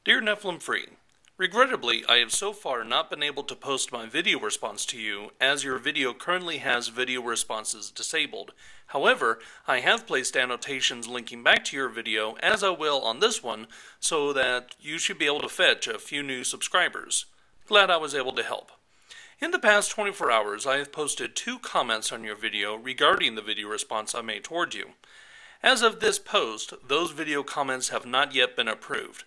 Dear NephilimFree, regrettably, I have so far not been able to post my video response to you, as your video currently has video responses disabled. However, I have placed annotations linking back to your video, as I will on this one, so that you should be able to fetch a few new subscribers. Glad I was able to help. In the past 24 hours, I have posted 2 comments on your video regarding the video response I made toward you. As of this post, those video comments have not yet been approved.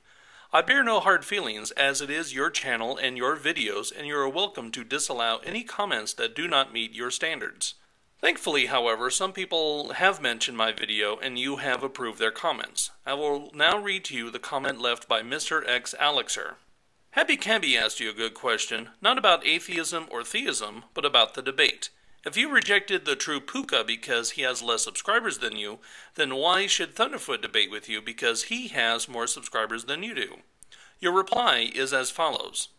I bear no hard feelings, as it is your channel and your videos, and you are welcome to disallow any comments that do not meet your standards. Thankfully, however, some people have mentioned my video and you have approved their comments. I will now read to you the comment left by Mr. X Alexer. HappyCabbie asked you a good question, not about atheism or theism, but about the debate. If you rejected the true Puka because he has less subscribers than you, then why should Thunderf00t debate with you because he has more subscribers than you do? Your reply is as follows.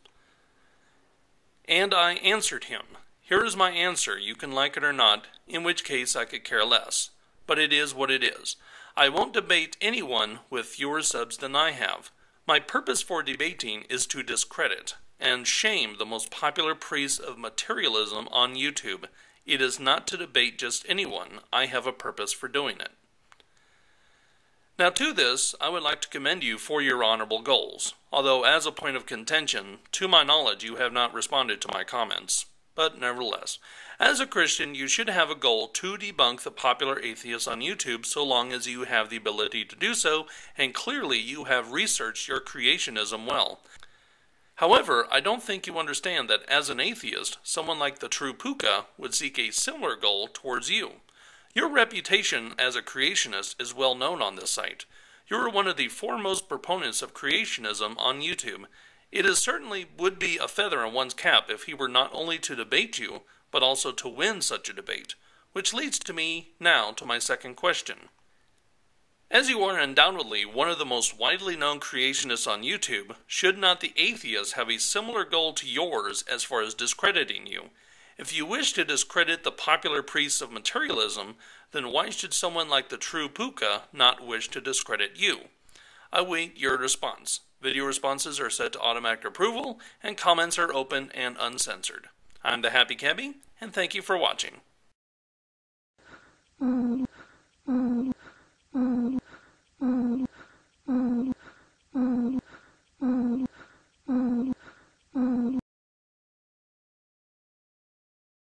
And I answered him. Here is my answer, you can like it or not, in which case I could care less. But it is what it is. I won't debate anyone with fewer subs than I have. My purpose for debating is to discredit and shame the most popular priest of materialism on YouTube. It is not to debate just anyone. I have a purpose for doing it. Now to this, I would like to commend you for your honorable goals, although as a point of contention, to my knowledge you have not responded to my comments. But nevertheless, as a Christian, you should have a goal to debunk the popular atheists on YouTube so long as you have the ability to do so, and clearly you have researched your creationism well. However, I don't think you understand that as an atheist, someone like the true Puka would seek a similar goal towards you. Your reputation as a creationist is well known on this site. You are one of the foremost proponents of creationism on YouTube. It is certainly would be a feather in one's cap if he were not only to debate you, but also to win such a debate. Which leads to me now to my second question. As you are undoubtedly one of the most widely known creationists on YouTube, should not the atheists have a similar goal to yours as far as discrediting you? If you wish to discredit the popular priests of materialism, then why should someone like the true Puka not wish to discredit you? I await your response. Video responses are set to automatic approval, and comments are open and uncensored. I'm the HappyCabbie, and thank you for watching.